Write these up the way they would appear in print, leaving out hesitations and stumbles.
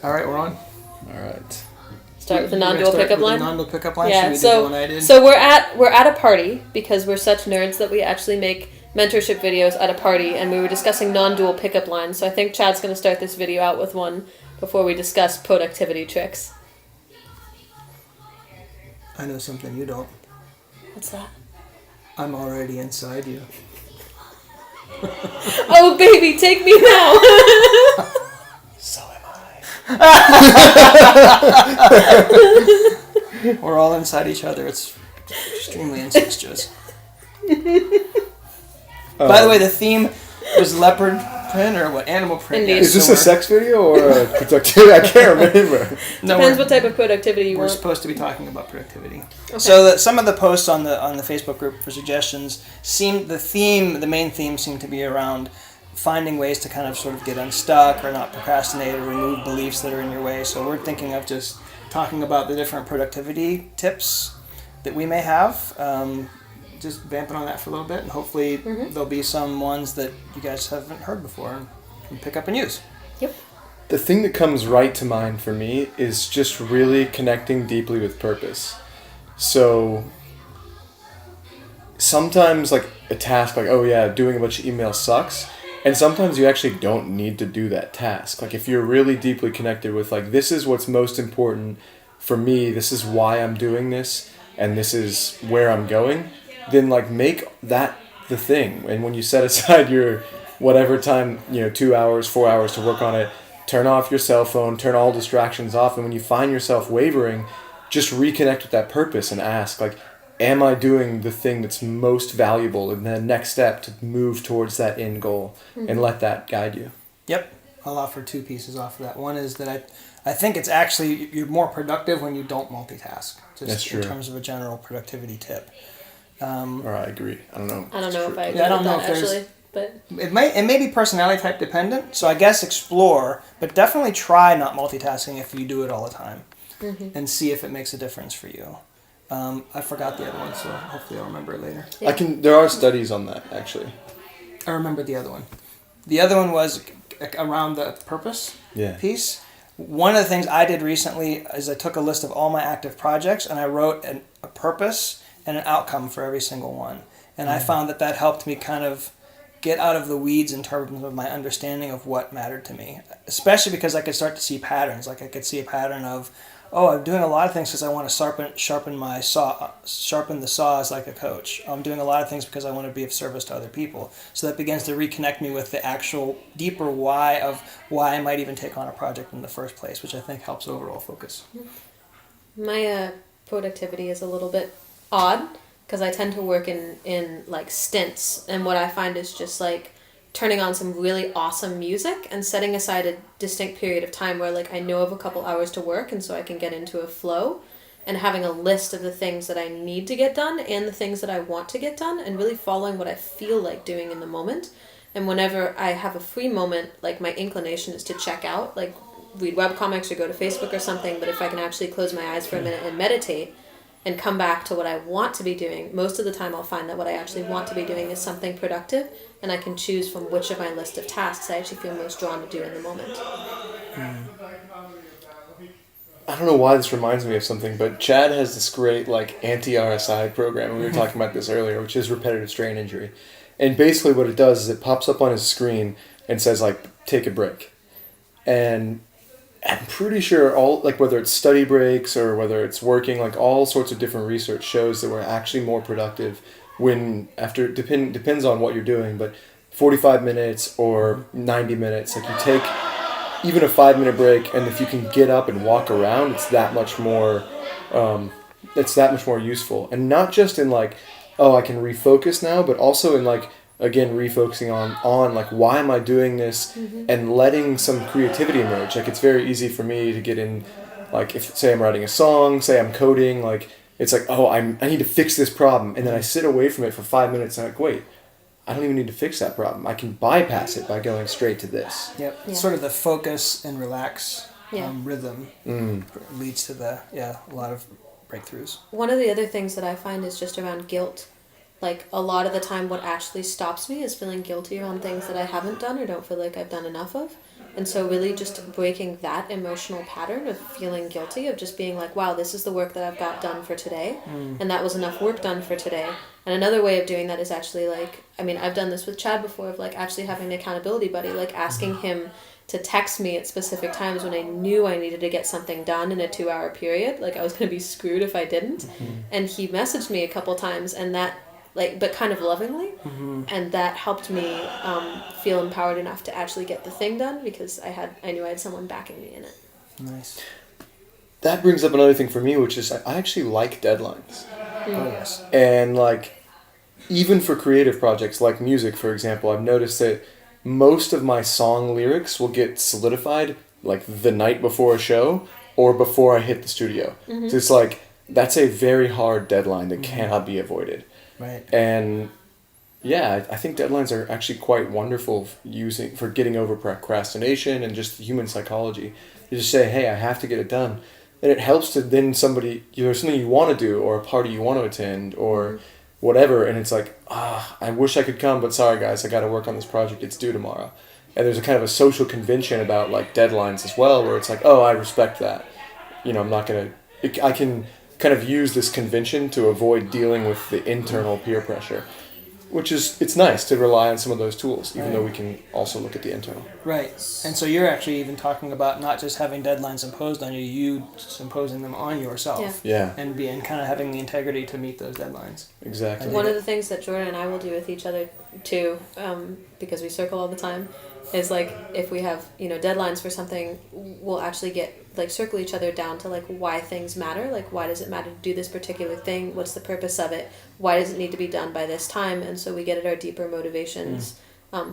All right, we're on. All right. Start with the non-dual pickup line. Non-dual pickup line. Yeah. Should we do the one I did? So we're at a party because we're such nerds that we actually make mentorship videos at a party, and we were discussing non-dual pickup lines. So I think Chad's going to start this video out with one before we discuss productivity tricks. I know something you don't. What's that? I'm already inside you. Oh baby, take me now. So am I. We're all inside each other. It's extremely incestuous. By the way, the theme was leopard print or what? Animal print. Indeed. Is this a sex video or a productivity? I can't remember. No, Depends what type of productivity you we're want. supposed to be talking about productivity. Okay. So some of the posts on the Facebook group for suggestions the main theme seemed to be around finding ways to kind of sort of get unstuck or not procrastinate or remove beliefs that are in your way. So we're thinking of just talking about the different productivity tips that we may have. Just vamping on that for a little bit, and hopefully there'll be some ones that you guys haven't heard before and can pick up and use. Yep. The thing that comes right to mind for me is just really connecting deeply with purpose. So sometimes like a task like, oh yeah, doing a bunch of emails sucks. And sometimes you actually don't need to do that task. Like if you're really deeply connected with like, this is what's most important for me, this is why I'm doing this, and this is where I'm going, then like make that the thing. And when you set aside your whatever time, 2 hours, 4 hours to work on it, turn off your cell phone, turn all distractions off. And when you find yourself wavering, just reconnect with that purpose and ask like, am I doing the thing that's most valuable in the next step to move towards that end goal, and let that guide you. Yep. I'll offer two pieces off of that. One is that I think it's actually, you're more productive when you don't multitask. Just That's true. In terms of a general productivity tip. Or I agree. I don't know. I don't know if I agree Yeah, I don't with know that if there's- actually, but It may be personality type dependent, so I guess explore, but definitely try not multitasking if you do it all the time, and see if it makes a difference for you. I forgot the other one, so hopefully I'll remember it later. Yeah. There are studies on that actually. I remember the other one. The other one was around the purpose piece. One of the things I did recently is I took a list of all my active projects and I wrote a purpose and an outcome for every single one. And I found that helped me kind of get out of the weeds in terms of my understanding of what mattered to me. Especially because I could start to see patterns. Like I could see a pattern of, oh, I'm doing a lot of things because I want to sharpen the saws like a coach. I'm doing a lot of things because I want to be of service to other people. So that begins to reconnect me with the actual deeper why of why I might even take on a project in the first place, which I think helps overall focus. my productivity is a little bit odd because I tend to work in like stints, and what I find is just like turning on some really awesome music and setting aside a distinct period of time where like I know of a couple hours to work, and so I can get into a flow, and having a list of the things that I need to get done and the things that I want to get done, and really following what I feel like doing in the moment. And whenever I have a free moment, like my inclination is to check out, like read webcomics or go to Facebook or something, but if I can actually close my eyes for a minute and meditate and come back to what I want to be doing, most of the time I'll find that what I actually want to be doing is something productive, and I can choose from which of my list of tasks I actually feel most drawn to do in the moment. I don't know why this reminds me of something, but Chad has this great like anti-RSI program, and we were talking about this earlier, which is repetitive strain injury. And basically what it does is it pops up on his screen and says like, take a break. And I'm pretty sure all, like whether it's study breaks or whether it's working, like all sorts of different research shows that we're actually more productive when after, depends on what you're doing, but 45 minutes or 90 minutes, like you take even a 5-minute break, and if you can get up and walk around, it's that much more useful. And not just in like, oh, I can refocus now, but also in like, again, refocusing on like, why am I doing this, and letting some creativity emerge. Like it's very easy for me to get in, like if say I'm writing a song, say I'm coding, like it's like, oh, I need to fix this problem, and then I sit away from it for 5 minutes and I'm like, wait, I don't even need to fix that problem. I can bypass it by going straight to this. Yep. Yeah. Sort of the focus and relax rhythm Mm. leads to a lot of breakthroughs. One of the other things that I find is just around guilt. Like a lot of the time what actually stops me is feeling guilty around things that I haven't done or don't feel like I've done enough of. And so really just breaking that emotional pattern of feeling guilty, of just being like, wow, this is the work that I've got done for today. And that was enough work done for today. And another way of doing that is actually like, I mean, I've done this with Chad before, of like actually having an accountability buddy, like asking him to text me at specific times when I knew I needed to get something done in a 2-hour period. Like I was going to be screwed if I didn't. And he messaged me a couple times, and that, like, but kind of lovingly, and that helped me feel empowered enough to actually get the thing done, because I knew I had someone backing me in it. Nice. That brings up another thing for me, which is I actually like deadlines. Oh yes. And like, even for creative projects like music, for example, I've noticed that most of my song lyrics will get solidified like the night before a show or before I hit the studio. So it's like, that's a very hard deadline that cannot be avoided. Right. And yeah, I think deadlines are actually quite wonderful for getting over procrastination and just human psychology. You just say, hey, I have to get it done. And it helps to then there's something you want to do, or a party you want to attend, or whatever, and it's like, I wish I could come, but sorry guys, I got to work on this project, it's due tomorrow. And there's a kind of a social convention about like deadlines as well, where it's like, oh, I respect that. I'm not going to, I can kind of use this convention to avoid dealing with the internal peer pressure, which is, it's nice to rely on some of those tools, even though we can also look at the internal. Right. And so you're actually even talking about not just having deadlines imposed on you, you just imposing them on yourself. Yeah. And kind of having the integrity to meet those deadlines. Exactly. One of the things that Jordan and I will do with each other too, because we circle all the time, is like, if we have, deadlines for something, we'll actually circle each other down to like why things matter. Like, why does it matter to do this particular thing? What's the purpose of it? Why does it need to be done by this time? And so we get at our deeper motivations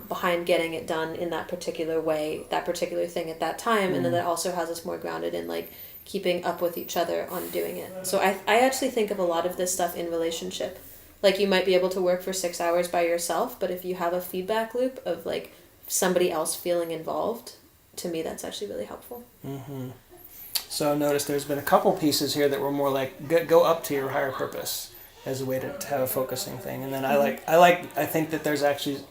behind getting it done in that particular way, that particular thing at that time. And then that also has us more grounded in like keeping up with each other on doing it. So I actually think of a lot of this stuff in relationship. Like, you might be able to work for 6 hours by yourself, but if you have a feedback loop of like somebody else feeling involved, to me that's actually really helpful. So notice there's been a couple pieces here that were more like go up to your higher purpose as a way to have a focusing thing. And then I think that there's actually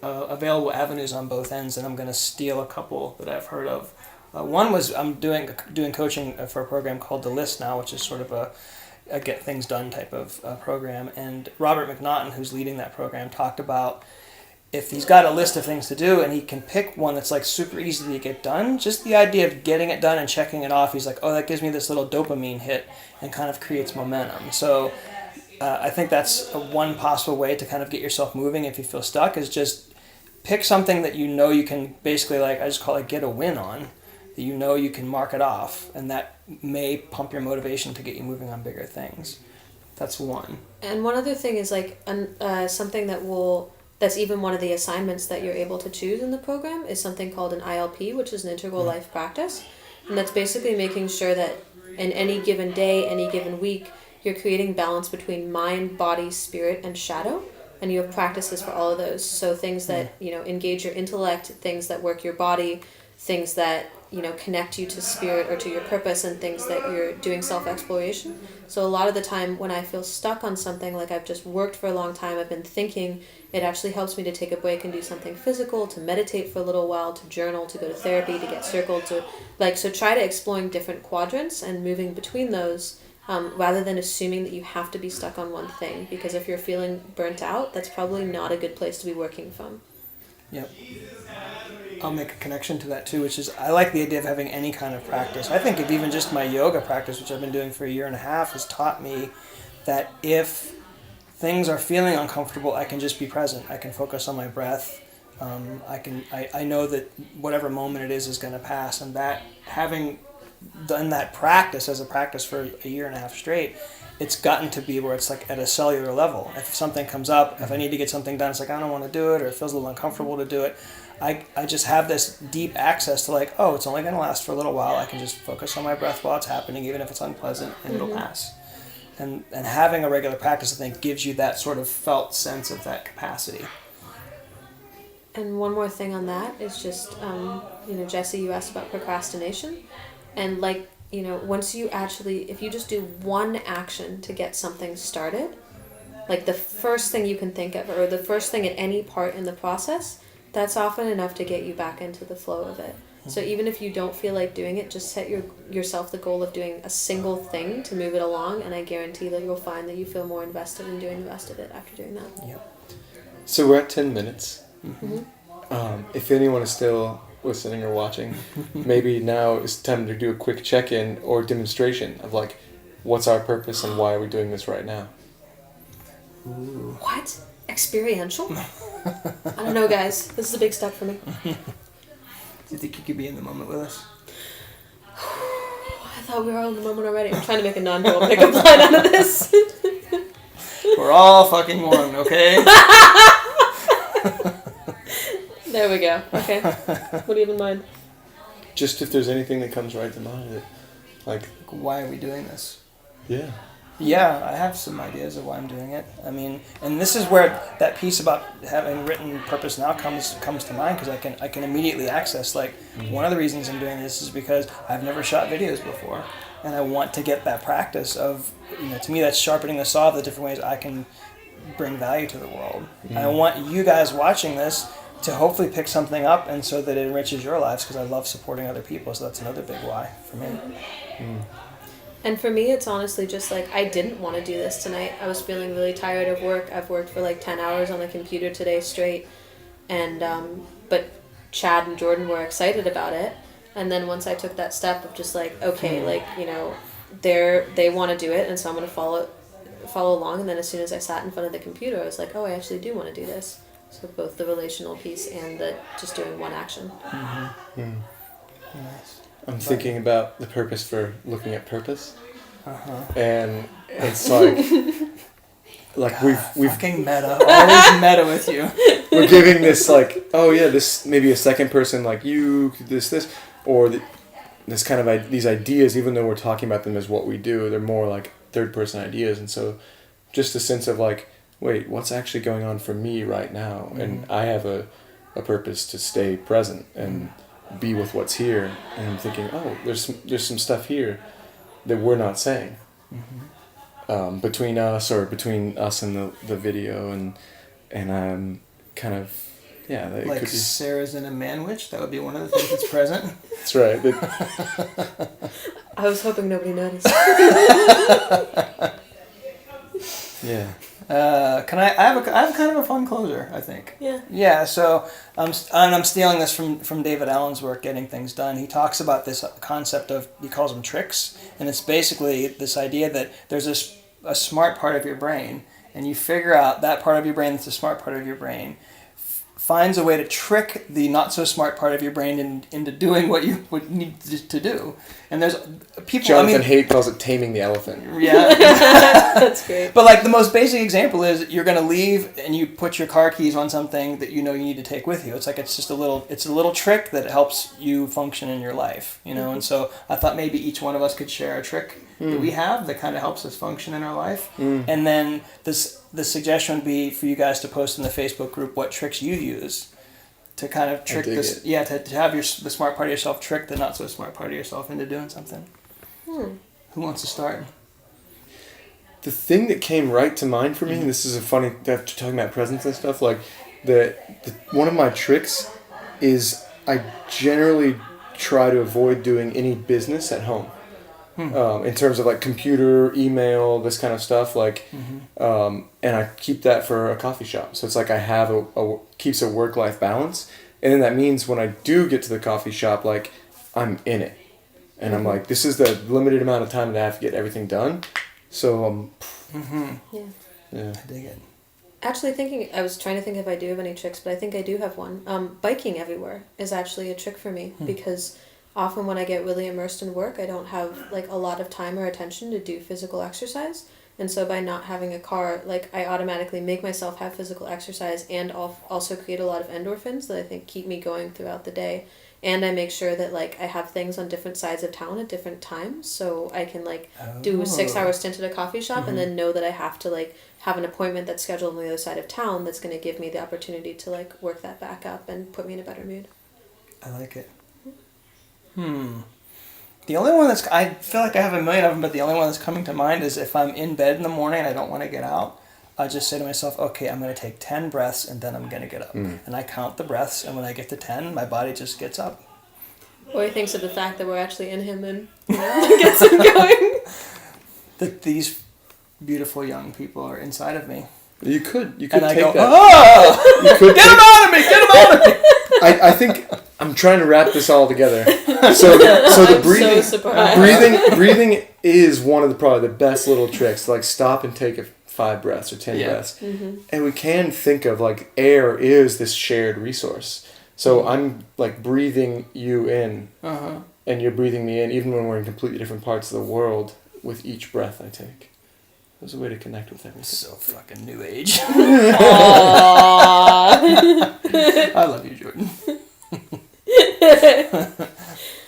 available avenues on both ends, and I'm going to steal a couple that I've heard of. One was I'm doing coaching for a program called The List now, which is sort of a get things done type of program. And Robert McNaughton, who's leading that program, talked about if he's got a list of things to do and he can pick one that's like super easy to get done, just the idea of getting it done and checking it off, he's like, oh, that gives me this little dopamine hit and kind of creates momentum. So I think that's one possible way to kind of get yourself moving if you feel stuck, is just pick something that you can basically, like, I just call it get a win on, that you can mark it off, and that may pump your motivation to get you moving on bigger things. That's one. And one other thing is like something that's even one of the assignments that you're able to choose in the program is something called an ILP, which is an integral life practice. And that's basically making sure that in any given day, any given week, you're creating balance between mind, body, spirit, and shadow. And you have practices for all of those. So things that, engage your intellect, things that work your body, things that, connect you to spirit or to your purpose, and things that you're doing self-exploration. So a lot of the time when I feel stuck on something, like I've just worked for a long time, I've been thinking, it actually helps me to take a break and do something physical, to meditate for a little while, to journal, to go to therapy, to get circled, so try to exploring different quadrants and moving between those, rather than assuming that you have to be stuck on one thing, because if you're feeling burnt out, that's probably not a good place to be working from. Yep. I'll make a connection to that too, which is I like the idea of having any kind of practice. I think of even just my yoga practice, which I've been doing for a year and a half, has taught me that if things are feeling uncomfortable, I can just be present. I can focus on my breath. I know that whatever moment it is going to pass, and that having done that practice as a practice for a year and a half straight, it's gotten to be where it's like at a cellular level. If something comes up, if I need to get something done, it's like I don't want to do it, or it feels a little uncomfortable to do it. I just have this deep access to like, oh, it's only going to last for a little while. I can just focus on my breath while it's happening, even if it's unpleasant, and it'll pass. And having a regular practice, I think, gives you that sort of felt sense of that capacity. And one more thing on that is just, Jesse, you asked about procrastination. And once you if you just do one action to get something started, like the first thing you can think of, or the first thing at any part in the process, that's often enough to get you back into the flow of it. So even if you don't feel like doing it, just set yourself the goal of doing a single thing to move it along, and I guarantee that you'll find that you feel more invested in doing the rest of it after doing that. Yep. So we're at 10 minutes. Mm-hmm. If anyone is still listening or watching, maybe now is time to do a quick check-in or demonstration of like, what's our purpose and why are we doing this right now? Ooh. What? Experiential? I don't know, guys. This is a big step for me. Do you think you could be in the moment with us? I thought we were all in the moment already. I'm trying to make a non-dual pickup line out of this. We're all fucking one, okay? There we go. Okay. What do you have in mind? Just if there's anything that comes right to mind. Like, why are we doing this? Yeah. Yeah, I have some ideas of why I'm doing it. I mean, and this is where that piece about having written purpose now comes to mind, because I can immediately access, like, one of the reasons I'm doing this is because I've never shot videos before, and I want to get that practice of, to me that's sharpening the saw of the different ways I can bring value to the world. And I want you guys watching this to hopefully pick something up, and so that it enriches your lives, because I love supporting other people, so that's another big why for me. And for me, it's honestly just like, I didn't want to do this tonight. I was feeling really tired of work. I've worked for like 10 hours on the computer today straight. And, but Chad and Jordan were excited about it. And then once I took that step of just like, okay, like, they want to do it. And so I'm going to follow along. And then as soon as I sat in front of the computer, I was like, oh, I actually do want to do this. So both the relational piece and the just doing one action. Nice. I'm thinking about the purpose for looking at purpose. And it's like we've fucking meta. Always meta with you. We're giving this like, oh yeah, this maybe a second person like you, this, or this kind of these ideas, even though we're talking about them as what we do, they're more like third person ideas. And so just a sense of like, wait, what's actually going on for me right now? And I have a purpose to stay present and be with what's here. And I'm thinking, oh, there's some stuff here that we're not saying. Between us and the video, and I'm kind of, yeah. That like could be. Sarah's in a man-witch, that would be one of the things that's present. That's right. I was hoping nobody noticed. Yeah. I have kind of a fun closer, I think. Yeah. Yeah. So I'm stealing this from David Allen's work, Getting Things Done. He talks about this concept of, he calls them tricks, and it's basically this idea that there's a smart part of your brain, and you figure out that part of your brain that's the smart part of your brain finds a way to trick the not so smart part of your brain into doing what you would need to do. And there's people. Jonathan Haidt calls it taming the elephant. Yeah, that's great. But like the most basic example is you're gonna leave and you put your car keys on something that you need to take with you. It's like it's a little trick that helps you function in your life, And so I thought maybe each one of us could share a trick that we have that kind of helps us function in our life. And then the suggestion would be for you guys to post in the Facebook group what tricks you use to kind of trick this. Yeah, to have the smart part of yourself trick the not so smart part of yourself into doing something. Who wants to start? The thing that came right to mind for me, and this is a funny, after talking about presence and stuff, like one of my tricks is I generally try to avoid doing any business at home. In terms of like computer, email, this kind of stuff, like, and I keep that for a coffee shop. So it's like I have keeps a work-life balance, and then that means when I do get to the coffee shop, like I'm in it, and I'm like, this is the limited amount of time that I have to get everything done. So yeah, I dig it. Actually, I was trying to think if I do have any tricks, but I think I do have one. Biking everywhere is actually a trick for me because often when I get really immersed in work, I don't have like a lot of time or attention to do physical exercise. And so by not having a car, like I automatically make myself have physical exercise and also create a lot of endorphins that I think keep me going throughout the day. And I make sure that like I have things on different sides of town at different times, so I can like do a 6-hour stint at a coffee shop and then know that I have to like have an appointment that's scheduled on the other side of town that's going to give me the opportunity to like work that back up and put me in a better mood. I like it. The only one I feel like I have a million of them, but the only one that's coming to mind is if I'm in bed in the morning and I don't want to get out, I just say to myself, okay, I'm going to take 10 breaths and then I'm going to get up. And I count the breaths, and when I get to 10, my body just gets up. Or he thinks of the fact that we're actually in him and gets him going. That these beautiful young people are inside of me. You could And take I go, that. oh! You could Get him out of me! Get him out of me! I think I'm trying to wrap this all together. So the breathing, so surprised. breathing is one of probably the best little tricks. To, like, stop and take 5 breaths or 10 breaths, and we can think of like air is this shared resource. So I'm like breathing you in, and you're breathing me in, even when we're in completely different parts of the world. With each breath I take, there's a way to connect with everything. So fucking new age. Aww. I love you, Jordan.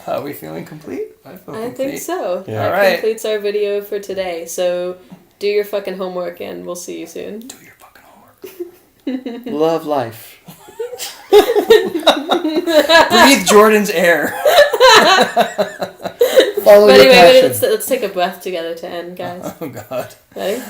Are we feeling complete? I think so. Yeah. That All right. completes our video for today. So do your fucking homework and we'll see you soon. Do your fucking homework. Love life. Breathe Jordan's air. Follow But your anyway, passion. let's take a breath together to end, guys. Oh, God. Ready?